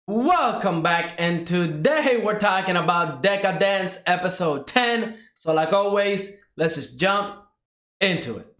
Welcome back, and today we're talking about Deca-Dence episode 10. So like always, let's just jump into it.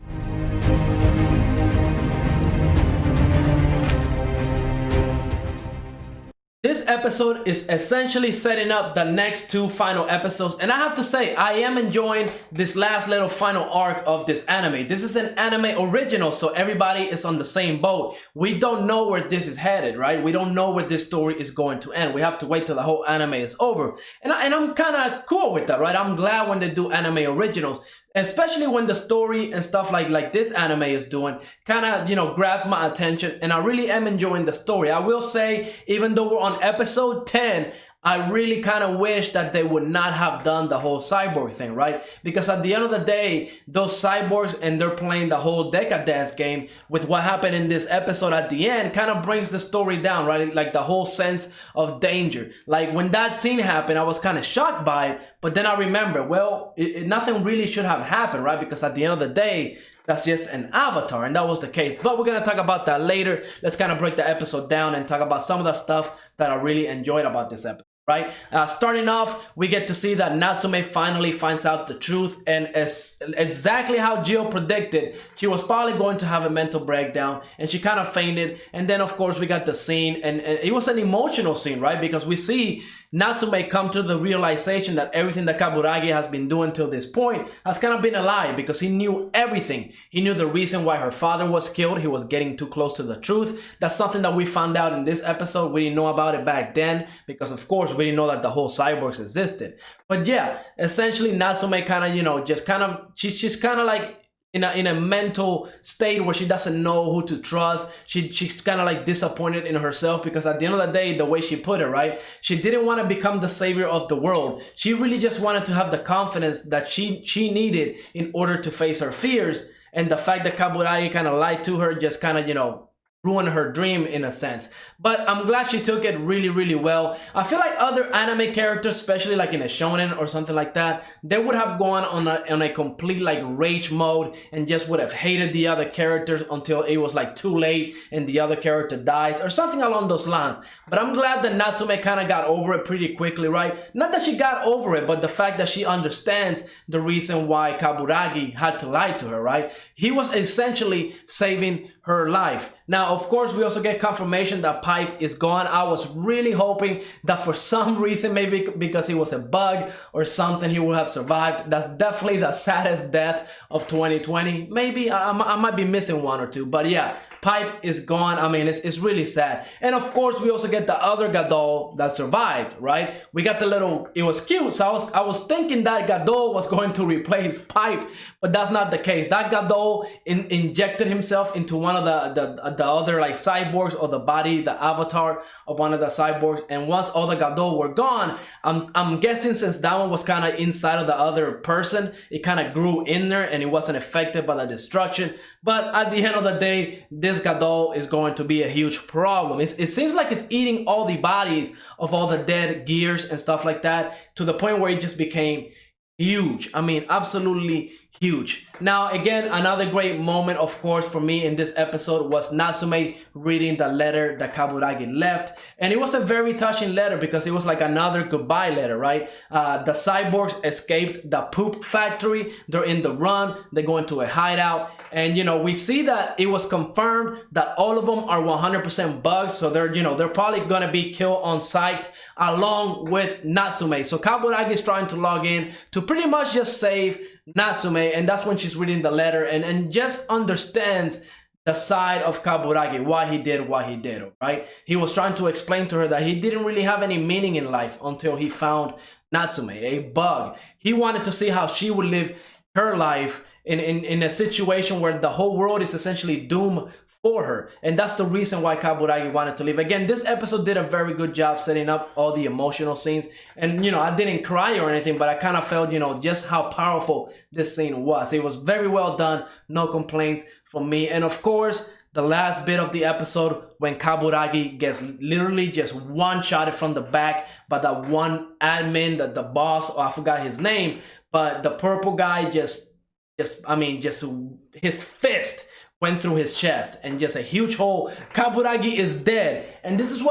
This episode is essentially setting up the next two final episodes, and I have to say, I am enjoying this last little final arc of this anime. This is an anime original, so everybody is on the same boat. We don't know where this is headed, right? We don't know where this story is going to end. We have to wait till the whole anime is over. And I'm kind of cool with that, right? I'm glad when they do anime originals, especially when the story and stuff like this anime is doing kind of, grabs my attention, and I really am enjoying the story. I will say, even though we're on episode 10, I really kind of wish that they would not have done the whole cyborg thing, right? Because at the end of the day, those cyborgs, and they're playing the whole Deca-Dence game with what happened in this episode at the end, kind of brings the story down, right? Like the whole sense of danger. Like when that scene happened, I was kind of shocked by it, but then I remember, well, nothing really should have happened, right? Because at the end of the day, that's just an avatar, and that was the case. But we're gonna talk about that later. Let's kind of break the episode down and talk about some of the stuff that I really enjoyed about this episode. Right? Starting off, we get to see that Natsume finally finds out the truth, and as exactly how Jill predicted, she was probably going to have a mental breakdown, and she kind of fainted. And then, of course, we got the scene, and it was an emotional scene, right? Because we see Natsume come to the realization that everything that Kaburagi has been doing till this point has kind of been a lie, because he knew everything. He knew the reason why her father was killed. He was getting too close to the truth. That's something that we found out in this episode. We didn't know about it back then, because of course we didn't know that the whole cyborgs existed. But yeah, essentially Natsume kind of, she's kind of like in a mental state where she doesn't know who to trust. She's kind of like disappointed in herself, because at the end of the day, the way she put it, right, she didn't want to become the savior of the world. She really just wanted to have the confidence that she needed in order to face her fears. And the fact that Kaburagi kind of lied to her just kind of, ruined her dream in a sense. But I'm glad she took it really, really well. I feel like other anime characters, especially like in a shonen or something like that, they would have gone on a complete like rage mode and just would have hated the other characters until it was like too late and the other character dies or something along those lines. But I'm glad that Natsume kind of got over it pretty quickly, right? Not that she got over it, but the fact that she understands the reason why Kaburagi had to lie to her, right? He was essentially saving her life. Now, of course, we also get confirmation that Pipe is gone. I was really hoping that for some reason, maybe because he was a bug or something, he would have survived. That's definitely the saddest death of 2020. Maybe I might be missing one or two, but yeah, Pipe is gone. I mean, it's really sad. And of course, we also get the other Gadol that survived, right? We got the little, it was cute. So I was thinking that Gadol was going to replace Pipe, but that's not the case. That Gadol injected himself into one of the other like cyborgs, or the body, the avatar of one of the cyborgs. And once all the Gadol were gone, I'm guessing since that one was kind of inside of the other person, it kind of grew in there and it wasn't affected by the destruction. But at the end of the day, this Gadol is going to be a huge problem. It seems like it's eating all the bodies of all the dead gears and stuff like that, to the point where it just became huge. I mean, absolutely huge. Now, again, another great moment, of course, for me in this episode was Natsume reading the letter that Kaburagi left. And it was a very touching letter, because it was like another goodbye letter, right? The cyborgs escaped the poop factory. They're in the run. They go into a hideout. And, we see that it was confirmed that all of them are 100% bugs. So they're probably going to be killed on sight along with Natsume. So Kaburagi is trying to log in to pretty much just save Natsume, and that's when she's reading the letter and just understands the side of Kaburagi, why he did what he did, right? He was trying to explain to her that he didn't really have any meaning in life until he found Natsume, a bug. He wanted to see how she would live her life in a situation where the whole world is essentially doomed for her. And that's the reason why Kaburagi wanted to leave. Again, this episode did a very good job setting up all the emotional scenes. And, I didn't cry or anything, but I kind of felt, just how powerful this scene was. It was very well done. No complaints from me. And of course, the last bit of the episode, when Kaburagi gets literally just one-shotted from the back by that one admin, the boss, I forgot his name, but the purple guy just his fist went through his chest and just a huge hole. Kaburagi is dead, and this is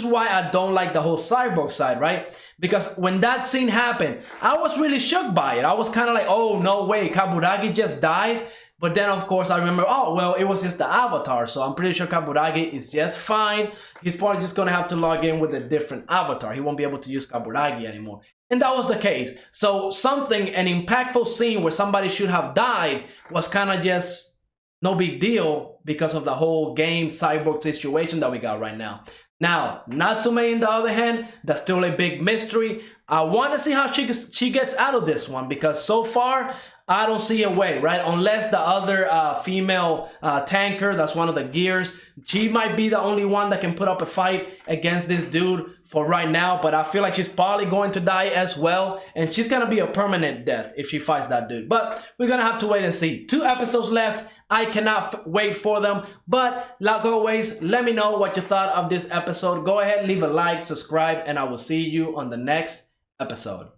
why I don't like the whole cyborg side, right? Because when that scene happened, I was really shook by it. I was kind of like, oh no way, Kaburagi just died. But then of course I remember, oh well, it was just the avatar, so I'm pretty sure Kaburagi is just fine. He's probably just gonna have to log in with a different avatar. He won't be able to use Kaburagi anymore. And that was the case. So an impactful scene where somebody should have died was kind of just no big deal because of the whole game cyborg situation that we got right now. Now, Natsume, on the other hand, that's still a big mystery. I want to see how she gets out of this one, because so far, I don't see a way, right? Unless the other female tanker, that's one of the gears, she might be the only one that can put up a fight against this dude for right now, but I feel like she's probably going to die as well, and she's gonna be a permanent death if she fights that dude. But we're gonna have to wait and see. 2 episodes left. I cannot wait for them. But like always, let me know what you thought of this episode. Go ahead, leave a like, subscribe, and I will see you on the next episode.